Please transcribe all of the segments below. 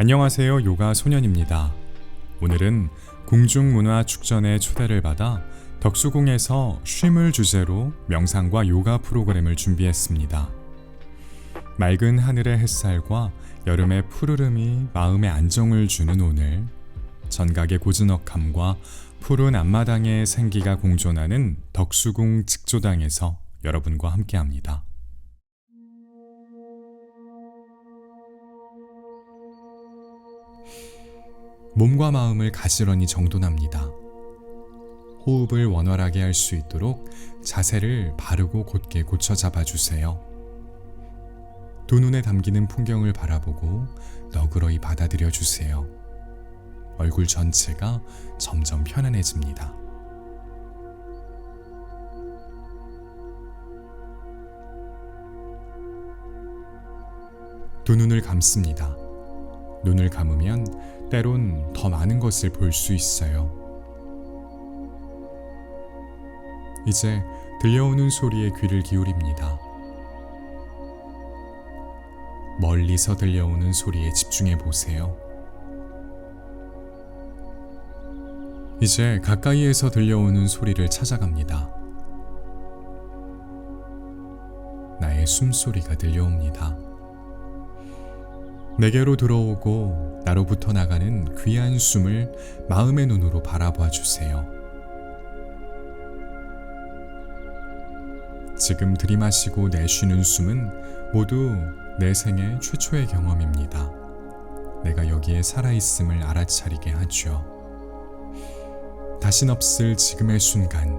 안녕하세요. 요가 소년입니다. 오늘은 궁중문화축전의 초대를 받아 덕수궁에서 쉼을 주제로 명상과 요가 프로그램을 준비했습니다. 맑은 하늘의 햇살과 여름의 푸르름이 마음에 안정을 주는 오늘, 전각의 고즈넉함과 푸른 앞마당의 생기가 공존하는 덕수궁 직조당에서 여러분과 함께합니다. 몸과 마음을 가지런히 정돈합니다. 호흡을 원활하게 할 수 있도록 자세를 바르고 곧게 고쳐 잡아주세요. 두 눈에 담기는 풍경을 바라보고 너그러이 받아들여 주세요. 얼굴 전체가 점점 편안해집니다. 두 눈을 감습니다. 눈을 감으면 때론 더 많은 것을 볼 수 있어요. 이제 들려오는 소리에 귀를 기울입니다. 멀리서 들려오는 소리에 집중해 보세요. 이제 가까이에서 들려오는 소리를 찾아갑니다. 나의 숨소리가 들려옵니다. 내게로 들어오고 나로부터 나가는 귀한 숨을 마음의 눈으로 바라봐 주세요. 지금 들이마시고 내쉬는 숨은 모두 내 생애 최초의 경험입니다. 내가 여기에 살아있음을 알아차리게 하죠. 다신 없을 지금의 순간,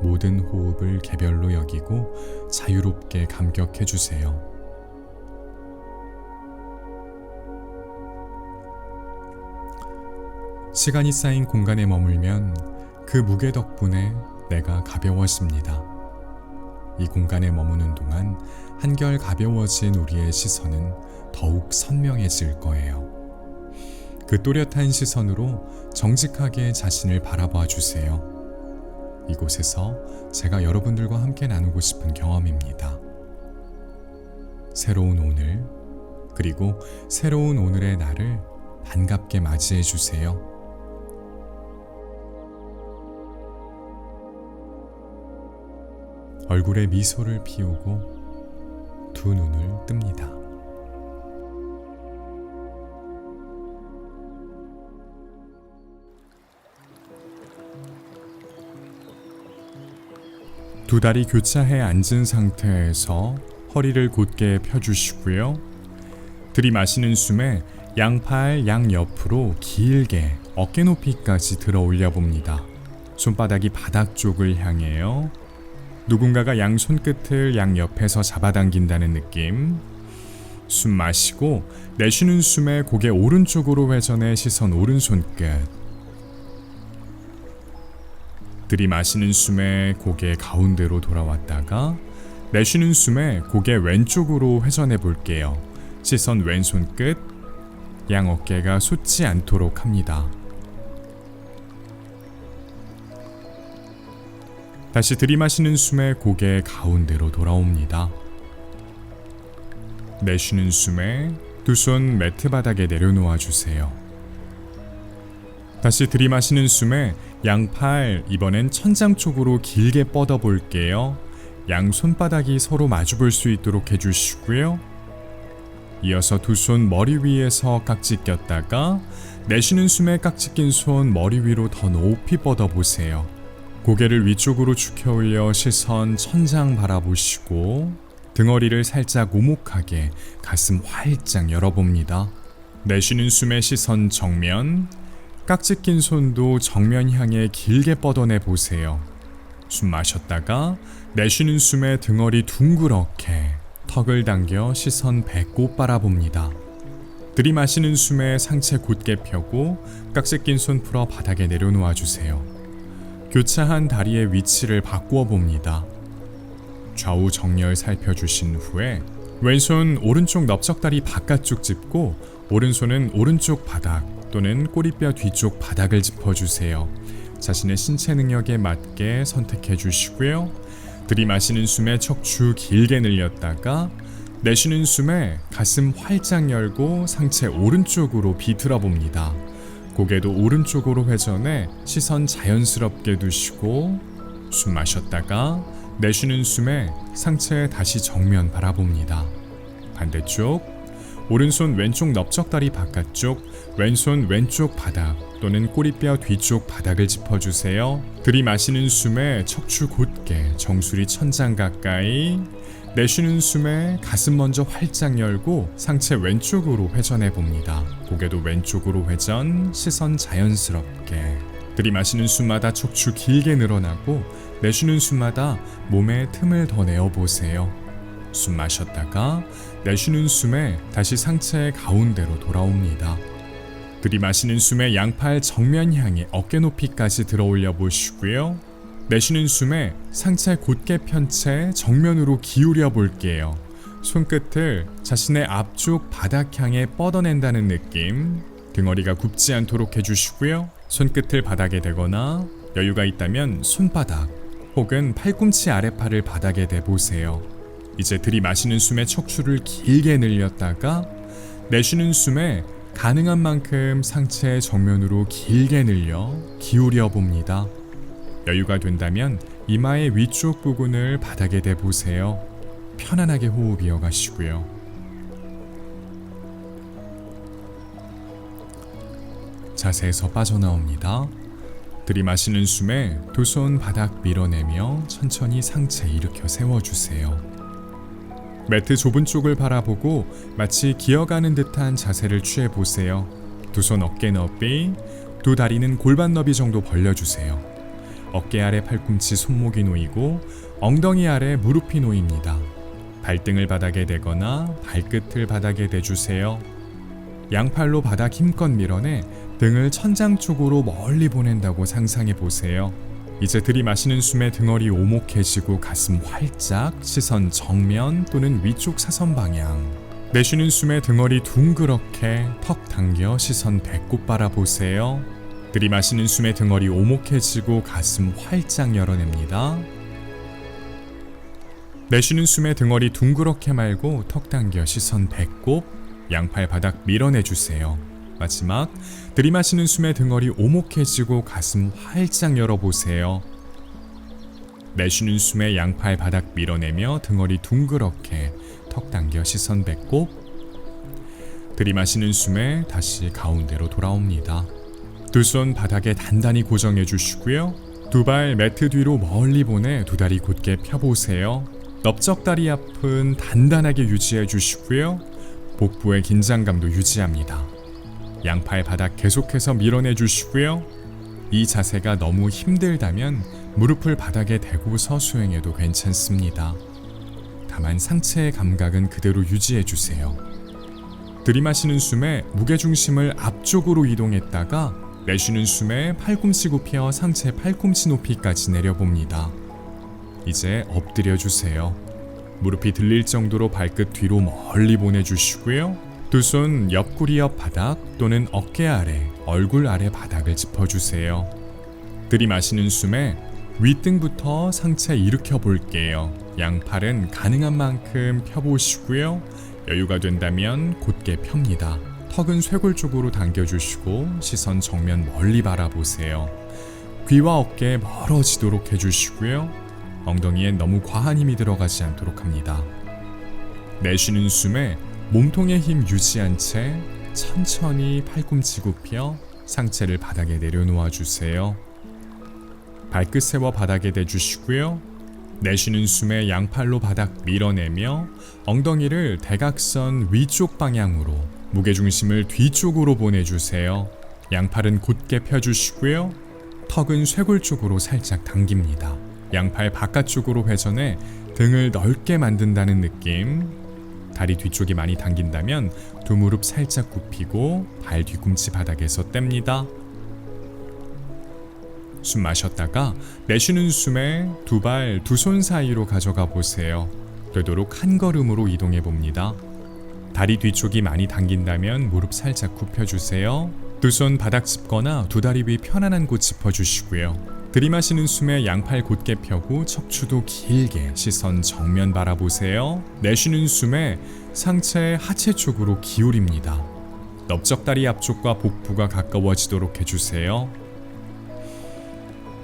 모든 호흡을 개별로 여기고 자유롭게 감격해 주세요. 시간이 쌓인 공간에 머물면 그 무게 덕분에 내가 가벼워집니다. 이 공간에 머무는 동안 한결 가벼워진 우리의 시선은 더욱 선명해질 거예요. 그 또렷한 시선으로 정직하게 자신을 바라봐 주세요. 이곳에서 제가 여러분들과 함께 나누고 싶은 경험입니다. 새로운 오늘, 그리고 새로운 오늘의 날을 반갑게 맞이해 주세요. 얼굴에 미소를 피우고 두 눈을 뜹니다. 두 다리 교차해 앉은 상태에서 허리를 곧게 펴주시고요. 들이마시는 숨에 양팔 양옆으로 길게 어깨 높이까지 들어 올려 봅니다. 손바닥이 바닥 쪽을 향해요. 누군가가 양 손끝을 양옆에서 잡아당긴다는 느낌. 숨 마시고 내쉬는 숨에 고개 오른쪽으로 회전해 시선 오른손끝. 들이마시는 숨에 고개 가운데로 돌아왔다가 내쉬는 숨에 고개 왼쪽으로 회전해 볼게요. 시선 왼손끝. 양 어깨가 솟지 않도록 합니다. 다시 들이마시는 숨에 고개 가운데로 돌아옵니다. 내쉬는 숨에 두 손 매트 바닥에 내려놓아 주세요. 다시 들이마시는 숨에 양팔 이번엔 천장 쪽으로 길게 뻗어 볼게요. 양 손바닥이 서로 마주 볼 수 있도록 해주시고요. 이어서 두 손 머리 위에서 깍지 꼈다가 내쉬는 숨에 깍지 낀 손 머리 위로 더 높이 뻗어 보세요. 고개를 위쪽으로 축혀 올려 시선 천장 바라보시고 등허리를 살짝 오목하게 가슴 활짝 열어봅니다. 내쉬는 숨에 시선 정면, 깍지 낀 손도 정면 향해 길게 뻗어내 보세요. 숨 마셨다가 내쉬는 숨에 등허리 둥그렇게 턱을 당겨 시선 배꼽 바라봅니다. 들이마시는 숨에 상체 곧게 펴고 깍지 낀 손 풀어 바닥에 내려놓아 주세요. 교차한 다리의 위치를 바꾸어 봅니다. 좌우 정렬 살펴주신 후에 왼손 오른쪽 넓적다리 바깥쪽 짚고 오른손은 오른쪽 바닥 또는 꼬리뼈 뒤쪽 바닥을 짚어주세요. 자신의 신체 능력에 맞게 선택해 주시고요. 들이마시는 숨에 척추 길게 늘렸다가 내쉬는 숨에 가슴 활짝 열고 상체 오른쪽으로 비틀어 봅니다. 고개도 오른쪽으로 회전해 시선 자연스럽게 두시고 숨 마셨다가 내쉬는 숨에 상체 다시 정면 바라봅니다. 반대쪽 오른손 왼쪽 넓적다리 바깥쪽, 왼손 왼쪽 바닥 또는 꼬리뼈 뒤쪽 바닥을 짚어주세요. 들이마시는 숨에 척추 곧게 정수리 천장 가까이, 내쉬는 숨에 가슴 먼저 활짝 열고 상체 왼쪽으로 회전해 봅니다. 고개도 왼쪽으로 회전, 시선 자연스럽게. 들이마시는 숨마다 척추 길게 늘어나고 내쉬는 숨마다 몸에 틈을 더 내어보세요. 숨 마셨다가 내쉬는 숨에 다시 상체 가운데로 돌아옵니다. 들이마시는 숨에 양팔 정면 향해 어깨 높이까지 들어 올려 보시고요. 내쉬는 숨에 상체 곧게 편 채 정면으로 기울여 볼게요. 손끝을 자신의 앞쪽 바닥 향해 뻗어낸다는 느낌. 등허리가 굽지 않도록 해주시고요. 손끝을 바닥에 대거나 여유가 있다면 손바닥 혹은 팔꿈치 아래팔을 바닥에 대보세요. 이제 들이마시는 숨에 척추를 길게 늘렸다가 내쉬는 숨에 가능한 만큼 상체 정면으로 길게 늘려 기울여 봅니다. 여유가 된다면 이마의 위쪽 부분을 바닥에 대보세요. 편안하게 호흡 이어가시고요. 자세에서 빠져나옵니다. 들이마시는 숨에 두 손 바닥 밀어내며 천천히 상체 일으켜 세워주세요. 매트 좁은 쪽을 바라보고 마치 기어가는 듯한 자세를 취해보세요. 두 손 어깨 너비, 두 다리는 골반 너비 정도 벌려주세요. 어깨 아래 팔꿈치 손목이 놓이고 엉덩이 아래 무릎이 놓입니다. 발등을 바닥에 대거나 발끝을 바닥에 대주세요. 양팔로 바닥 힘껏 밀어내 등을 천장 쪽으로 멀리 보낸다고 상상해 보세요. 이제 들이마시는 숨에 등허리 오목해지고 가슴 활짝, 시선 정면 또는 위쪽 사선 방향. 내쉬는 숨에 등허리 둥그렇게 턱 당겨 시선 배꼽 바라보세요. 들이마시는 숨에 등허리 오목해지고 가슴 활짝 열어냅니다. 내쉬는 숨에 등허리 둥그렇게 말고 턱 당겨 시선 배꼽, 양팔 바닥 밀어내주세요. 마지막 들이마시는 숨에 등허리 오목해지고 가슴 활짝 열어보세요. 내쉬는 숨에 양팔 바닥 밀어내며 등허리 둥그렇게 턱 당겨 시선 배꼽. 들이마시는 숨에 다시 가운데로 돌아옵니다. 두 손 바닥에 단단히 고정해 주시고요. 두 발 매트 뒤로 멀리 보내 두 다리 곧게 펴보세요. 넓적다리 앞은 단단하게 유지해 주시고요. 복부의 긴장감도 유지합니다. 양팔 바닥 계속해서 밀어내 주시고요. 이 자세가 너무 힘들다면 무릎을 바닥에 대고서 수행해도 괜찮습니다. 다만 상체의 감각은 그대로 유지해 주세요. 들이마시는 숨에 무게중심을 앞쪽으로 이동했다가 내쉬는 숨에 팔꿈치 굽혀 상체 팔꿈치 높이까지 내려봅니다. 이제 엎드려 주세요. 무릎이 들릴 정도로 발끝 뒤로 멀리 보내주시고요. 두 손 옆구리 옆 바닥 또는 어깨 아래, 얼굴 아래 바닥을 짚어주세요. 들이마시는 숨에 윗등부터 상체 일으켜 볼게요. 양팔은 가능한 만큼 펴보시고요. 여유가 된다면 곧게 펴니다. 턱은 쇄골 쪽으로 당겨주시고 시선 정면 멀리 바라보세요. 귀와 어깨 멀어지도록 해주시고요. 엉덩이에 너무 과한 힘이 들어가지 않도록 합니다. 내쉬는 숨에 몸통의 힘 유지한 채 천천히 팔꿈치 굽혀 상체를 바닥에 내려놓아 주세요. 발끝 세워 바닥에 대주시고요. 내쉬는 숨에 양팔로 바닥 밀어내며 엉덩이를 대각선 위쪽 방향으로 무게중심을 뒤쪽으로 보내주세요. 양팔은 곧게 펴주시고요. 턱은 쇄골 쪽으로 살짝 당깁니다. 양팔 바깥쪽으로 회전해 등을 넓게 만든다는 느낌. 다리 뒤쪽이 많이 당긴다면 두 무릎 살짝 굽히고 발 뒤꿈치 바닥에서 뗍니다. 숨 마셨다가 내쉬는 숨에 두 발 두 손 사이로 가져가 보세요. 되도록 한 걸음으로 이동해 봅니다. 다리 뒤쪽이 많이 당긴다면 무릎 살짝 굽혀주세요. 두 손 바닥 짚거나 두 다리 위 편안한 곳 짚어주시고요. 들이마시는 숨에 양팔 곧게 펴고 척추도 길게 시선 정면 바라보세요. 내쉬는 숨에 상체 하체 쪽으로 기울입니다. 넓적다리 앞쪽과 복부가 가까워지도록 해주세요.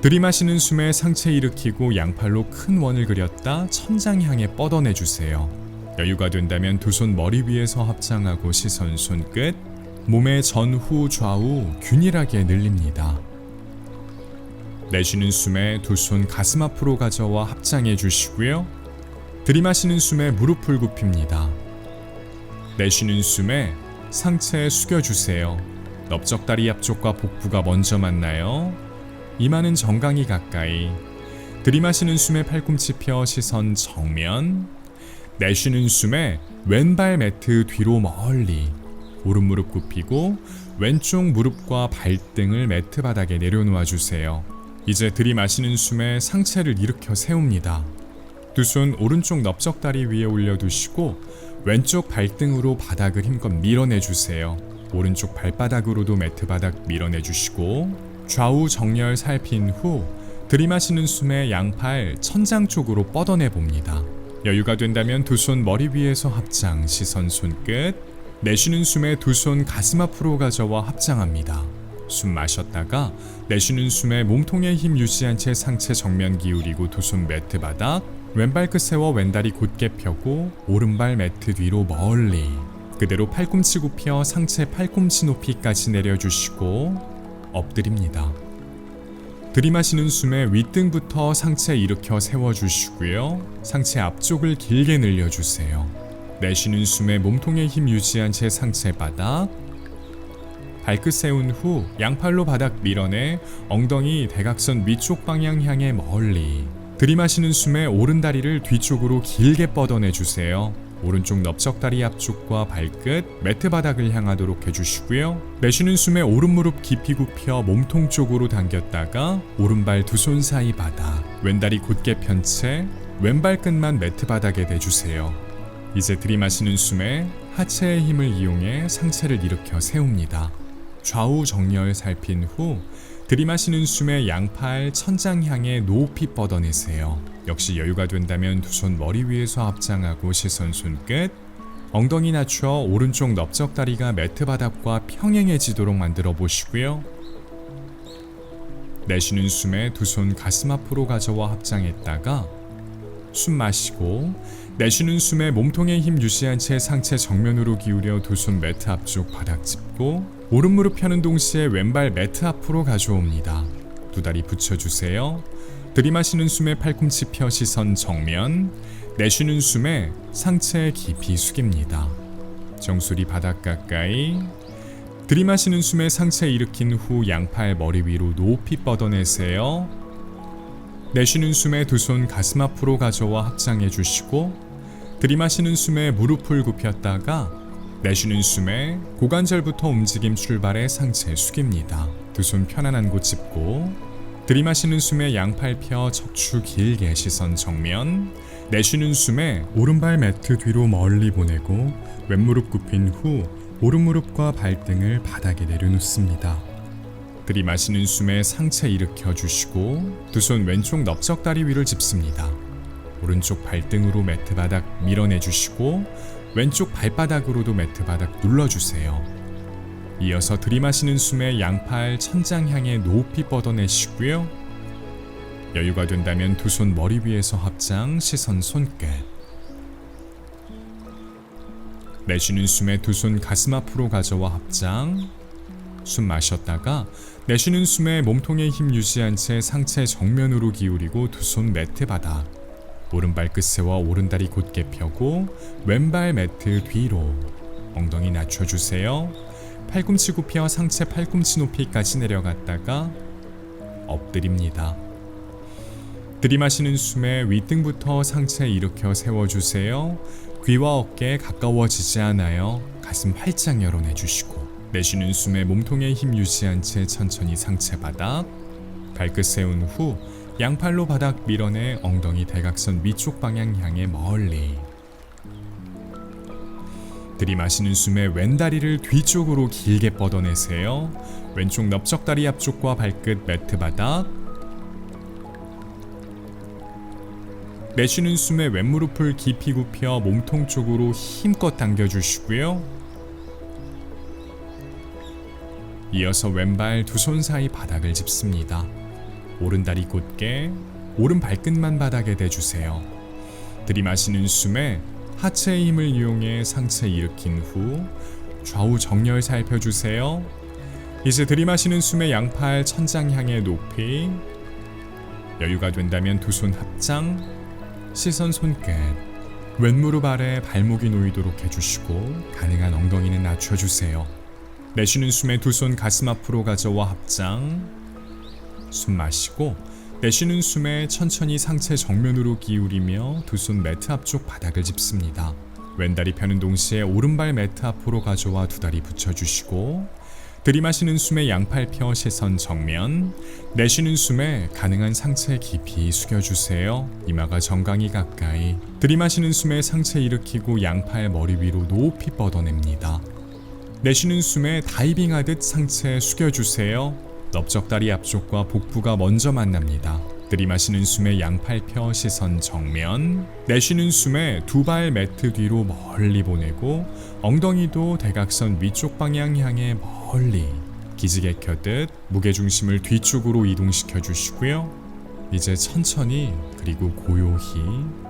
들이마시는 숨에 상체 일으키고 양팔로 큰 원을 그렸다 천장 향해 뻗어내주세요. 여유가 된다면 두 손 머리 위에서 합장하고 시선 손끝, 몸의 전후 좌우 균일하게 늘립니다. 내쉬는 숨에 두 손 가슴 앞으로 가져와 합장해 주시고요. 들이마시는 숨에 무릎을 굽힙니다. 내쉬는 숨에 상체 숙여주세요. 넓적다리 앞쪽과 복부가 먼저 만나요. 이마는 정강이 가까이. 들이마시는 숨에 팔꿈치 펴 시선 정면. 내쉬는 숨에 왼발 매트 뒤로 멀리. 오른 무릎 굽히고 왼쪽 무릎과 발등을 매트 바닥에 내려놓아 주세요. 이제 들이마시는 숨에 상체를 일으켜 세웁니다. 두 손 오른쪽 넓적다리 위에 올려두시고 왼쪽 발등으로 바닥을 힘껏 밀어내주세요. 오른쪽 발바닥으로도 매트 바닥 밀어내주시고 좌우 정렬 살핀 후 들이마시는 숨에 양팔 천장 쪽으로 뻗어내봅니다. 여유가 된다면 두 손 머리 위에서 합장, 시선 손끝. 내쉬는 숨에 두 손 가슴 앞으로 가져와 합장합니다. 숨 마셨다가 내쉬는 숨에 몸통에 힘 유지한 채 상체 정면 기울이고 두 손 매트 바닥, 왼발 끝 세워 왼다리 곧게 펴고 오른발 매트 뒤로 멀리. 그대로 팔꿈치 굽혀 상체 팔꿈치 높이까지 내려주시고 엎드립니다. 들이마시는 숨에 윗등부터 상체 일으켜 세워주시고요. 상체 앞쪽을 길게 늘려주세요. 내쉬는 숨에 몸통에 힘 유지한 채 상체 바닥, 발끝 세운 후 양팔로 바닥 밀어내 엉덩이 대각선 위쪽 방향 향해 멀리. 들이마시는 숨에 오른다리를 뒤쪽으로 길게 뻗어내주세요. 오른쪽 넓적다리 앞쪽과 발끝, 매트 바닥을 향하도록 해주시고요. 내쉬는 숨에 오른무릎 깊이 굽혀 몸통 쪽으로 당겼다가 오른발 두 손 사이 바닥, 왼다리 곧게 편 채 왼발 끝만 매트 바닥에 대주세요. 이제 들이마시는 숨에 하체의 힘을 이용해 상체를 일으켜 세웁니다. 좌우 정렬 살핀 후 들이마시는 숨에 양팔 천장 향해 높이 뻗어내세요. 역시 여유가 된다면 두 손 머리 위에서 합장하고 시선 손끝. 엉덩이 낮춰 오른쪽 넓적다리가 매트 바닥과 평행해지도록 만들어 보시고요. 내쉬는 숨에 두 손 가슴 앞으로 가져와 합장했다가 숨 마시고 내쉬는 숨에 몸통에 힘 유지한 채 상체 정면으로 기울여 두 손 매트 앞쪽 바닥 짚고 오른 무릎 펴는 동시에 왼발 매트 앞으로 가져옵니다. 두 다리 붙여주세요. 들이마시는 숨에 팔꿈치 펴 시선 정면. 내쉬는 숨에 상체 깊이 숙입니다. 정수리 바닥 가까이. 들이마시는 숨에 상체 일으킨 후 양팔 머리 위로 높이 뻗어내세요. 내쉬는 숨에 두 손 가슴 앞으로 가져와 합장해 주시고 들이마시는 숨에 무릎을 굽혔다가 내쉬는 숨에 고관절부터 움직임 출발해 상체 숙입니다. 두 손 편안한 곳 짚고 들이마시는 숨에 양팔 펴 척추 길게 시선 정면. 내쉬는 숨에 오른발 매트 뒤로 멀리 보내고 왼무릎 굽힌 후 오른무릎과 발등을 바닥에 내려놓습니다. 들이마시는 숨에 상체 일으켜 주시고 두 손 왼쪽 넓적다리 위를 짚습니다. 오른쪽 발등으로 매트 바닥 밀어내 주시고 왼쪽 발바닥으로도 매트 바닥 눌러주세요. 이어서 들이마시는 숨에 양팔 천장 향해 높이 뻗어내시고요. 여유가 된다면 두 손 머리 위에서 합장, 시선 손끝. 내쉬는 숨에 두 손 가슴 앞으로 가져와 합장. 숨 마셨다가 내쉬는 숨에 몸통에 힘 유지한 채 상체 정면으로 기울이고 두 손 매트 바닥. 오른발 끝 세워 오른다리 곧게 펴고 왼발 매트 뒤로. 엉덩이 낮춰주세요. 팔꿈치 굽혀 상체 팔꿈치 높이까지 내려갔다가 엎드립니다. 들이마시는 숨에 윗등부터 상체 일으켜 세워주세요. 귀와 어깨 가까워지지 않아요. 가슴 활짝 열어내주시고 내쉬는 숨에 몸통에 힘 유지한 채 천천히 상체 바닥. 발끝 세운 후 양팔로 바닥 밀어내 엉덩이 대각선 위쪽 방향 향해 멀리. 들이마시는 숨에 왼다리를 뒤쪽으로 길게 뻗어내세요. 왼쪽 넓적다리 앞쪽과 발끝 매트 바닥. 내쉬는 숨에 왼무릎을 깊이 굽혀 몸통 쪽으로 힘껏 당겨주시고요. 이어서 왼발 두 손 사이 바닥을 짚습니다. 오른다리 곧게 오른 발끝만 바닥에 대주세요. 들이마시는 숨에 하체의 힘을 이용해 상체 일으킨 후 좌우 정렬 살펴주세요. 이제 들이마시는 숨에 양팔 천장 향해 높이, 여유가 된다면 두 손 합장, 시선 손끝, 왼무릎 아래 발목이 놓이도록 해주시고 가능한 엉덩이는 낮춰주세요. 내쉬는 숨에 두 손 가슴 앞으로 가져와 합장, 숨 마시고 내쉬는 숨에 천천히 상체 정면으로 기울이며 두 손 매트 앞쪽 바닥을 짚습니다. 왼다리 펴는 동시에 오른발 매트 앞으로 가져와 두 다리 붙여주시고, 들이마시는 숨에 양팔 펴 시선 정면, 내쉬는 숨에 가능한 상체 깊이 숙여주세요. 이마가 정강이 가까이. 들이마시는 숨에 상체 일으키고 양팔 머리 위로 높이 뻗어냅니다. 내쉬는 숨에 다이빙하듯 상체 숙여주세요. 넓적다리 앞쪽과 복부가 먼저 만납니다. 들이마시는 숨에 양팔 펴 시선 정면, 내쉬는 숨에 두 발 매트 뒤로 멀리 보내고 엉덩이도 대각선 위쪽 방향 향해 멀리 기지개 켜듯 무게중심을 뒤쪽으로 이동시켜 주시고요. 이제 천천히 그리고 고요히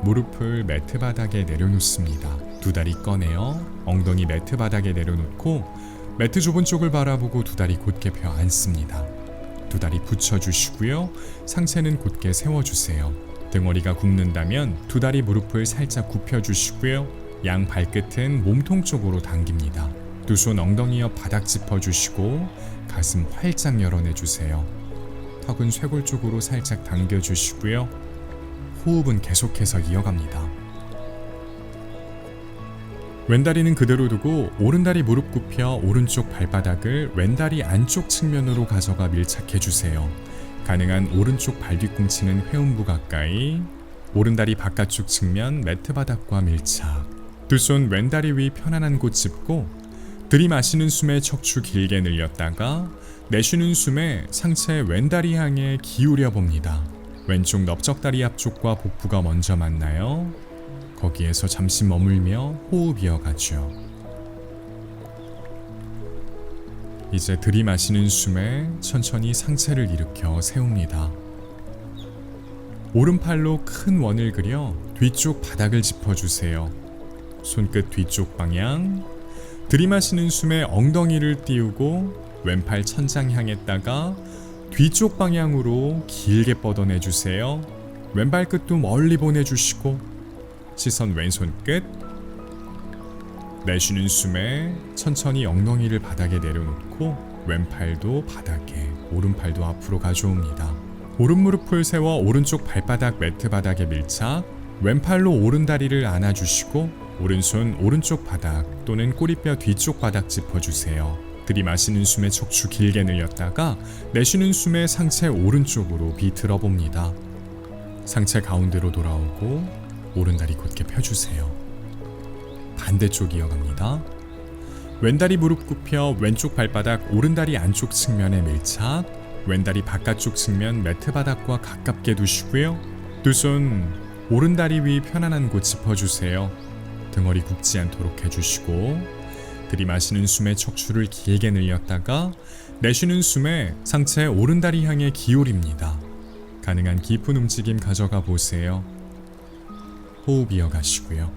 무릎을 매트 바닥에 내려놓습니다. 두 다리 꺼내어 엉덩이 매트 바닥에 내려놓고 매트 좁은 쪽을 바라보고 두 다리 곧게 펴 앉습니다. 두 다리 붙여주시고요. 상체는 곧게 세워주세요. 등허리가 굽는다면 두 다리 무릎을 살짝 굽혀주시고요. 양 발끝은 몸통 쪽으로 당깁니다. 두 손 엉덩이 옆 바닥 짚어주시고 가슴 활짝 열어내주세요. 턱은 쇄골 쪽으로 살짝 당겨주시고요. 호흡은 계속해서 이어갑니다. 왼다리는 그대로 두고 오른다리 무릎 굽혀 오른쪽 발바닥을 왼다리 안쪽 측면으로 가져가 밀착해주세요. 가능한 오른쪽 발 뒤꿈치는 회음부 가까이, 오른다리 바깥쪽 측면 매트 바닥과 밀착. 두 손 왼다리 위 편안한 곳 짚고 들이마시는 숨에 척추 길게 늘렸다가 내쉬는 숨에 상체 왼다리 향해 기울여 봅니다. 왼쪽 넓적다리 앞쪽과 복부가 먼저 만나요. 거기에서 잠시 머물며 호흡 이어가죠. 이제 들이마시는 숨에 천천히 상체를 일으켜 세웁니다. 오른팔로 큰 원을 그려 뒤쪽 바닥을 짚어주세요. 손끝 뒤쪽 방향. 들이마시는 숨에 엉덩이를 띄우고 왼팔 천장 향했다가 뒤쪽 방향으로 길게 뻗어내주세요. 왼발 끝도 멀리 보내주시고 시선 왼손 끝. 내쉬는 숨에 천천히 엉덩이를 바닥에 내려놓고 왼팔도 바닥에, 오른팔도 앞으로 가져옵니다. 오른무릎을 세워 오른쪽 발바닥 매트 바닥에 밀착. 왼팔로 오른다리를 안아주시고 오른손 오른쪽 바닥 또는 꼬리뼈 뒤쪽 바닥 짚어주세요. 들이마시는 숨에 척추 길게 늘렸다가 내쉬는 숨에 상체 오른쪽으로 비틀어 봅니다. 상체 가운데로 돌아오고 오른다리 곧게 펴주세요. 반대쪽 이어갑니다. 왼다리 무릎 굽혀 왼쪽 발바닥 오른다리 안쪽 측면에 밀착. 왼다리 바깥쪽 측면 매트 바닥과 가깝게 두시고요. 두 손 오른다리 위 편안한 곳 짚어주세요. 등허리 굽지 않도록 해주시고 들이마시는 숨에 척추를 길게 늘렸다가 내쉬는 숨에 상체 오른다리 향해 기울입니다. 가능한 깊은 움직임 가져가 보세요. 호흡 이어가시고요.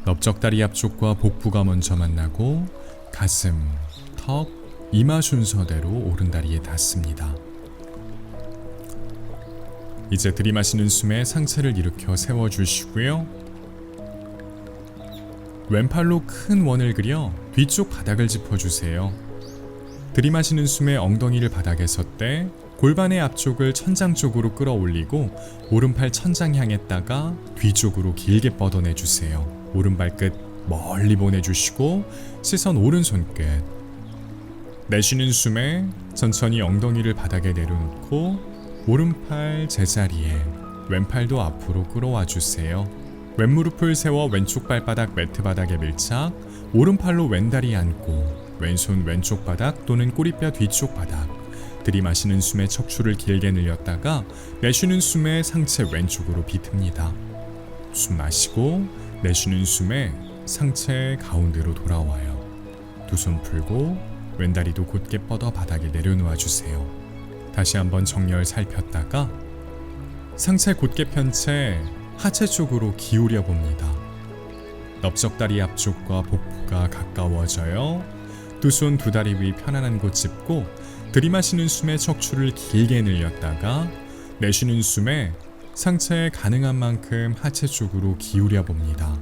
넓적다리 앞쪽과 복부가 먼저 만나고 가슴, 턱, 이마 순서대로 오른다리에 닿습니다. 이제 들이마시는 숨에 상체를 일으켜 세워주시고요. 왼팔로 큰 원을 그려 뒤쪽 바닥을 짚어주세요. 들이마시는 숨에 엉덩이를 바닥에 섰대 골반의 앞쪽을 천장 쪽으로 끌어올리고 오른팔 천장 향했다가 뒤쪽으로 길게 뻗어내주세요. 오른발끝 멀리 보내주시고 시선 오른손 끝. 내쉬는 숨에 천천히 엉덩이를 바닥에 내려놓고 오른팔 제자리에, 왼팔도 앞으로 끌어와 주세요. 왼무릎을 세워 왼쪽 발바닥 매트 바닥에 밀착. 오른팔로 왼다리 안고 왼손 왼쪽 바닥 또는 꼬리뼈 뒤쪽 바닥. 들이마시는 숨에 척추를 길게 늘렸다가 내쉬는 숨에 상체 왼쪽으로 비틉니다. 숨 마시고 내쉬는 숨에 상체 가운데로 돌아와요. 두 손 풀고 왼다리도 곧게 뻗어 바닥에 내려놓아 주세요. 다시 한번 정렬 살폈다가 상체 곧게 편 채 하체 쪽으로 기울여 봅니다. 넓적다리 앞쪽과 복부가 가까워져요. 두 손 두 다리 위 편안한 곳 짚고 들이마시는 숨에 척추를 길게 늘렸다가 내쉬는 숨에 상체에 가능한 만큼 하체 쪽으로 기울여 봅니다.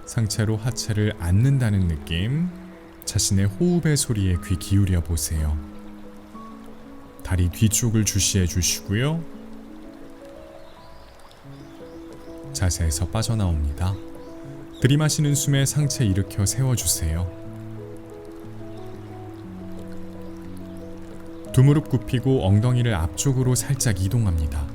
상체로 하체를 앉는다는 느낌, 자신의 호흡의 소리에 귀 기울여 보세요. 다리 뒤쪽을 주시해 주시고요. 자세에서 빠져나옵니다. 들이마시는 숨에 상체 일으켜 세워주세요. 두 무릎 굽히고 엉덩이를 앞쪽으로 살짝 이동합니다.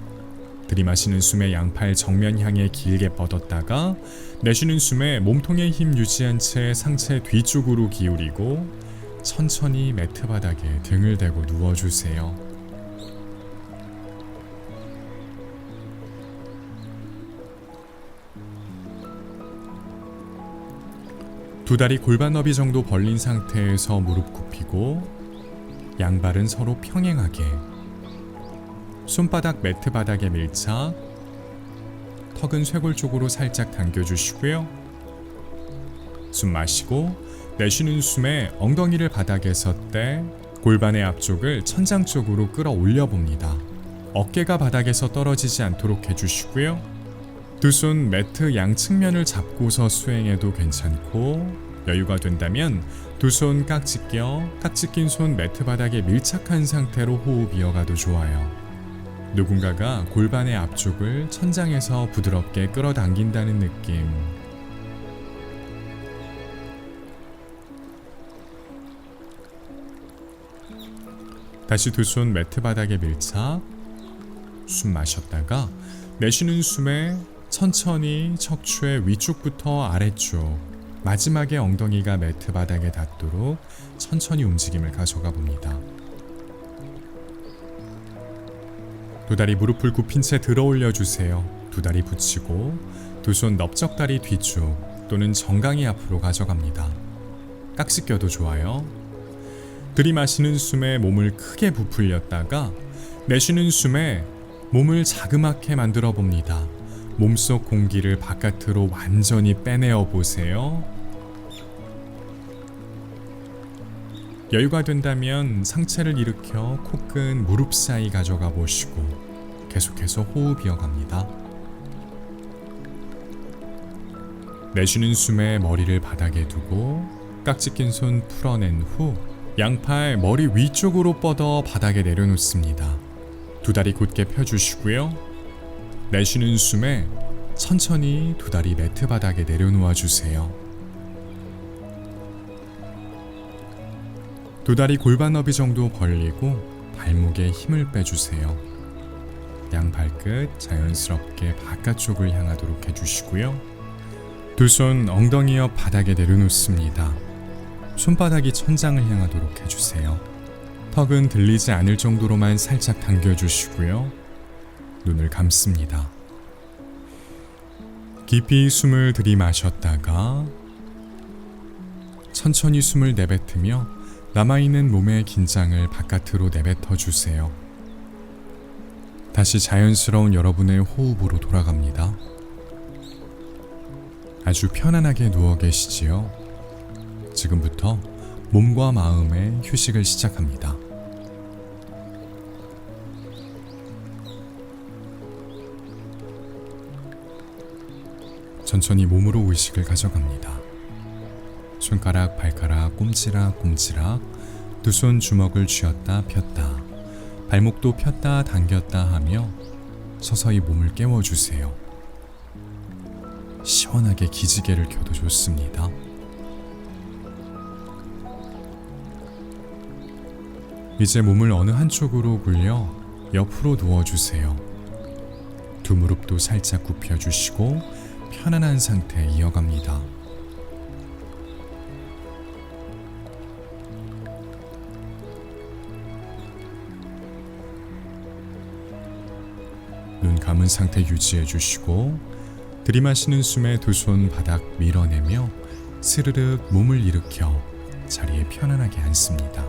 들이마시는 숨에 양팔 정면 향해 길게 뻗었다가 내쉬는 숨에 몸통에 힘 유지한 채 상체 뒤쪽으로 기울이고 천천히 매트 바닥에 등을 대고 누워주세요. 두 다리 골반 너비 정도 벌린 상태에서 무릎 굽히고 양발은 서로 평행하게 손바닥 매트 바닥에 밀착, 턱은 쇄골 쪽으로 살짝 당겨주시고요. 숨 마시고 내쉬는 숨에 엉덩이를 바닥에서 떼 골반의 앞쪽을 천장 쪽으로 끌어올려 봅니다. 어깨가 바닥에서 떨어지지 않도록 해주시고요. 두 손 매트 양측면을 잡고서 수행해도 괜찮고 여유가 된다면 두 손 깍지 껴 깍지 낀 손 매트 바닥에 밀착한 상태로 호흡 이어가도 좋아요. 누군가가 골반의 앞쪽을 천장에서 부드럽게 끌어당긴다는 느낌. 다시 두 손 매트 바닥에 밀착. 숨 마셨다가 내쉬는 숨에 천천히 척추의 위쪽부터 아래쪽, 마지막에 엉덩이가 매트 바닥에 닿도록 천천히 움직임을 가져가 봅니다. 두 다리 무릎을 굽힌 채 들어 올려 주세요. 두 다리 붙이고 두 손 넓적다리 뒤쪽 또는 정강이 앞으로 가져갑니다. 깍지 껴도 좋아요. 들이마시는 숨에 몸을 크게 부풀렸다가 내쉬는 숨에 몸을 자그맣게 만들어 봅니다. 몸속 공기를 바깥으로 완전히 빼내어 보세요. 여유가 된다면 상체를 일으켜 코끝 무릎 사이 가져가 보시고 계속해서 호흡 이어갑니다. 내쉬는 숨에 머리를 바닥에 두고 깍지 낀 손 풀어낸 후 양팔 머리 위쪽으로 뻗어 바닥에 내려놓습니다. 두 다리 곧게 펴주시고요. 내쉬는 숨에 천천히 두 다리 매트 바닥에 내려놓아 주세요. 두 다리 골반 너비 정도 벌리고 발목에 힘을 빼주세요. 양발끝 자연스럽게 바깥쪽을 향하도록 해주시고요. 두 손 엉덩이 옆 바닥에 내려놓습니다. 손바닥이 천장을 향하도록 해주세요. 턱은 들리지 않을 정도로만 살짝 당겨주시고요. 눈을 감습니다. 깊이 숨을 들이마셨다가 천천히 숨을 내뱉으며 남아있는 몸의 긴장을 바깥으로 내뱉어 주세요. 다시 자연스러운 여러분의 호흡으로 돌아갑니다. 아주 편안하게 누워 계시지요? 지금부터 몸과 마음의 휴식을 시작합니다. 천천히 몸으로 의식을 가져갑니다. 손가락, 발가락, 꼼지락, 꼼지락, 두 손 주먹을 쥐었다 폈다, 발목도 폈다 당겼다 하며 서서히 몸을 깨워주세요. 시원하게 기지개를 켜도 좋습니다. 이제 몸을 어느 한쪽으로 굴려 옆으로 누워주세요. 두 무릎도 살짝 굽혀주시고 편안한 상태 이어갑니다. 눈 감은 상태 유지해 주시고 들이마시는 숨에 두 손 바닥 밀어내며 스르륵 몸을 일으켜 자리에 편안하게 앉습니다.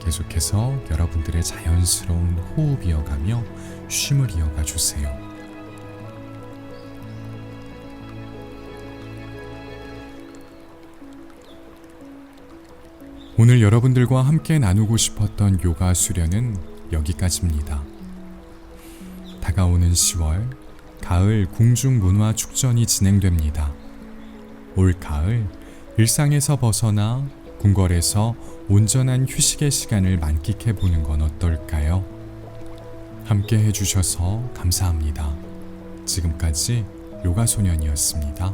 계속해서 여러분들의 자연스러운 호흡 이어가며 쉼을 이어가 주세요. 오늘 여러분들과 함께 나누고 싶었던 요가 수련은 여기까지입니다. 다가오는 10월, 가을 궁중문화 축전이 진행됩니다. 올 가을, 일상에서 벗어나 궁궐에서 온전한 휴식의 시간을 만끽해 보는 건 어떨까요? 함께 해주셔서 감사합니다. 지금까지 요가소년이었습니다.